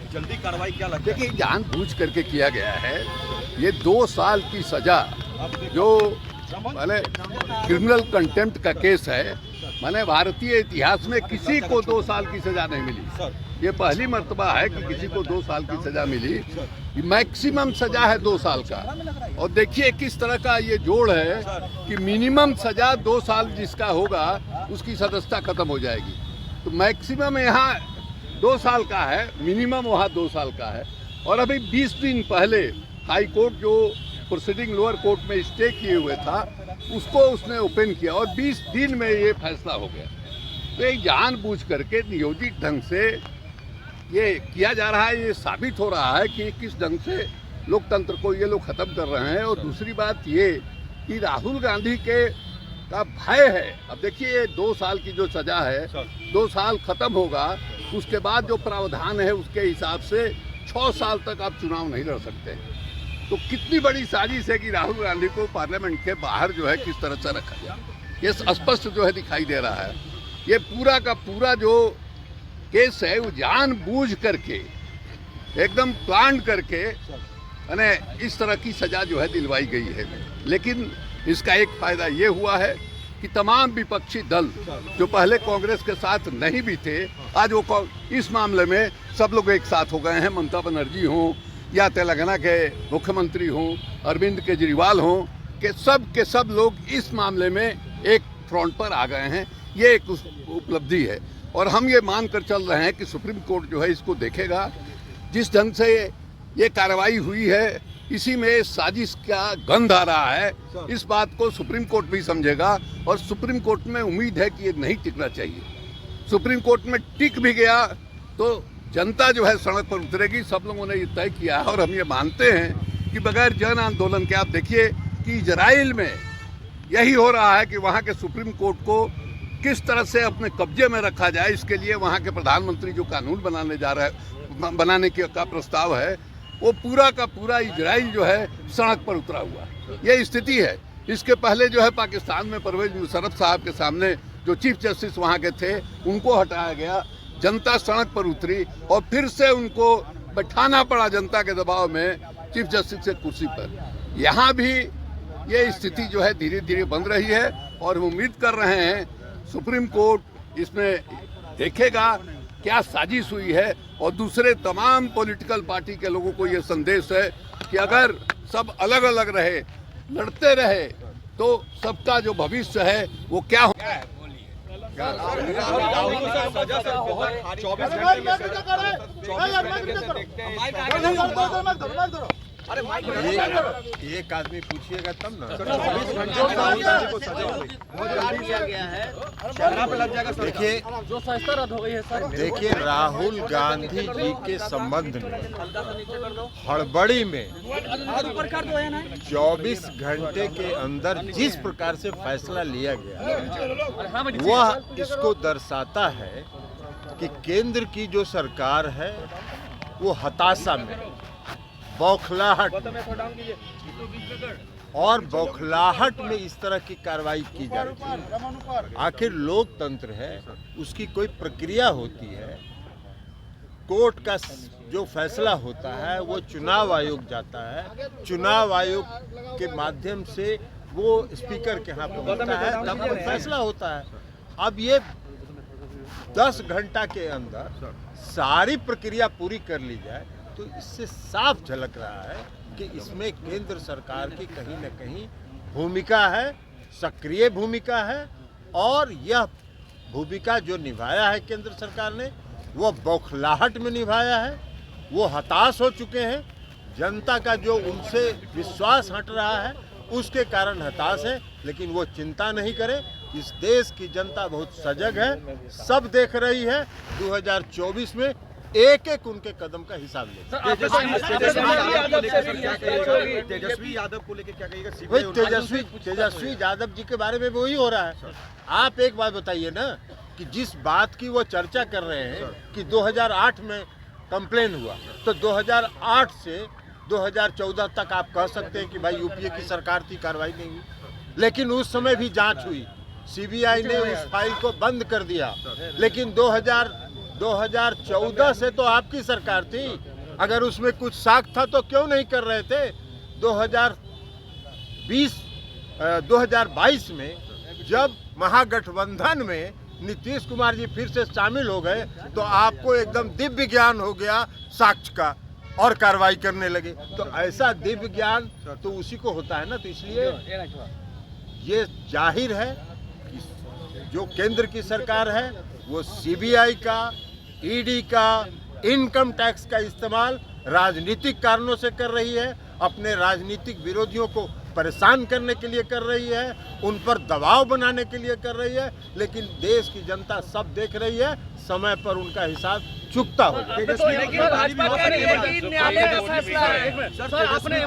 जल्दी कार्रवाई क्या लगता है? देखिए, जानबूझ करके किया गया है। ये 2 साल की सजा जो माने क्रिमिनल कंटेम्प्ट का केस है, माने भारतीय इतिहास में किसी को 2 साल की सजा नहीं मिली। ये पहली मर्तबा है कि किसी को 2 साल की सजा मिली। मैक्सिमम सजा है 2 साल का। और देखिए किस तरह का ये जोड़ है कि मिनिमम सजा 2 साल जिसका होगा उसकी सदस्यता खत्म हो जाएगी। तो मैक्सिमम यहाँ 2 साल का है, मिनिमम वहाँ 2 साल का है। और अभी 20 दिन पहले हाई कोर्ट जो प्रोसीडिंग लोअर कोर्ट में स्टे किए हुए था उसको उसने ओपन किया और 20 दिन में ये फैसला हो गया। तो एक जानबूझ करके नियोजित ढंग से ये किया जा रहा है। ये साबित हो रहा है कि किस ढंग से लोकतंत्र को ये लोग खत्म कर रहे हैं। और दूसरी बात ये कि राहुल गांधी का भय है। अब देखिए 2 साल की जो सजा है, 2 साल खत्म होगा, उसके बाद जो प्रावधान है उसके हिसाब से 6 साल तक आप चुनाव नहीं लड़ सकते। तो कितनी बड़ी साजिश है कि राहुल गांधी को पार्लियामेंट के बाहर जो है किस तरह से रखा जाए, ये स्पष्ट जो है दिखाई दे रहा है। ये पूरा का पूरा जो केस है वो जानबूझ करके एकदम प्लान करके इस तरह की सजा जो है दिलवाई गई है। लेकिन इसका एक फायदा ये हुआ है कि तमाम विपक्षी दल जो पहले कांग्रेस के साथ नहीं भी थे, आज वो इस मामले में सब लोग एक साथ हो गए हैं। ममता बनर्जी हों या तेलंगाना के मुख्यमंत्री हों, अरविंद केजरीवाल हों, के सब लोग इस मामले में एक फ्रंट पर आ गए हैं। ये एक उपलब्धि है और हम ये मान कर चल रहे हैं कि सुप्रीम कोर्ट जो है इसको देखेगा। जिस ढंग से ये कार्रवाई हुई है इसी में साजिश का गंध आ रहा है। इस बात को सुप्रीम कोर्ट भी समझेगा और सुप्रीम कोर्ट में उम्मीद है कि ये नहीं टिकना चाहिए। सुप्रीम कोर्ट में टिक भी गया तो जनता जो है सड़क पर उतरेगी। सब लोगों ने ये तय किया है और हम ये मानते हैं कि बगैर जन आंदोलन के, आप देखिए कि इजराइल में यही हो रहा है कि वहाँ के सुप्रीम कोर्ट को किस तरह से अपने कब्जे में रखा जाए, इसके लिए वहाँ के प्रधानमंत्री जो कानून बनाने जा रहा है, बनाने का प्रस्ताव है, वो पूरा का पूरा इजराइल जो है सड़क पर उतरा हुआ है। ये स्थिति है। इसके पहले जो है पाकिस्तान में परवेज मुशर्रफ साहब के सामने जो चीफ जस्टिस वहाँ के थे उनको हटाया गया, जनता सड़क पर उतरी और फिर से उनको बैठाना पड़ा जनता के दबाव में चीफ जस्टिस के कुर्सी पर। यहाँ भी ये स्थिति जो है धीरे धीरे बन रही है और हम उम्मीद कर रहे हैं सुप्रीम कोर्ट इसमें देखेगा क्या साजिश हुई है। और दूसरे तमाम पॉलिटिकल पार्टी के लोगों को ये संदेश है कि अगर सब अलग अलग रहे, लड़ते रहे, तो सबका जो भविष्य है वो क्या हो। एक आदमी पूछिएगा तब ना। देखिए जो संस्था रद्द हो गई है सर। देखिए राहुल गांधी जी के संबंध में हड़बड़ी में 24 घंटे के अंदर जिस प्रकार से फैसला लिया गया वह इसको दर्शाता है कि केंद्र की जो सरकार है वो हताशा में, बौखलाहट और बौखलाहट में इस तरह की कार्रवाई की जा रही है। आखिर लोकतंत्र है, उसकी कोई प्रक्रिया होती है। कोर्ट का जो फैसला होता है वो चुनाव आयोग जाता है, चुनाव आयोग के माध्यम से वो स्पीकर के यहाँ पहुँचता है, तब वो फैसला होता है। अब ये 10 घंटा के अंदर सारी प्रक्रिया पूरी कर ली जाए तो इससे साफ झलक रहा है कि इसमें केंद्र सरकार की कहीं न कहीं भूमिका है, सक्रिय भूमिका है। और यह भूमिका जो निभाया है केंद्र सरकार ने वो बौखलाहट में निभाया है। वो हताश हो चुके हैं, जनता का जो उनसे विश्वास हट रहा है उसके कारण हताश है। लेकिन वो चिंता नहीं करें, इस देश की जनता बहुत सजग है, सब देख रही है। 2024 में एक एक उनके कदम का हिसाब ले। तेजस्वी यादव को लेकर क्या कहिएगा? तेजस्वी यादव जी के बारे में वही हो रहा है। आप एक बात बताइए ना कि जिस बात की वो चर्चा कर रहे हैं कि 2008 में कंप्लेन हुआ, तो 2008 से 2014 तक आप कह सकते हैं कि भाई यूपीए की सरकार थी, कार्रवाई नहीं हुई। लेकिन उस समय भी जांच हुई, सीबीआई ने उस फाइल को बंद कर दिया, लेकिन 2014 से तो आपकी सरकार थी। अगर उसमें कुछ साख था तो क्यों नहीं कर रहे थे? 2022 में जब महागठबंधन में नीतीश कुमार जी फिर से शामिल हो गए तो आपको एकदम दिव्य ज्ञान हो गया साक्ष्य का और कार्रवाई करने लगे। तो ऐसा दिव्य ज्ञान तो उसी को होता है ना। तो इसलिए ये जाहिर है कि जो केंद्र की सरकार है वो सीबीआई का, ईडी का, इनकम टैक्स का इस्तेमाल राजनीतिक कारणों से कर रही है, अपने राजनीतिक विरोधियों को परेशान करने के लिए कर रही है, उन पर दबाव बनाने के लिए कर रही है। लेकिन देश की जनता सब देख रही है, समय पर उनका हिसाब चुकता होगा। लेकिन भाजपा कह रही है कि न्यायालय का फैसला है। सर, आपने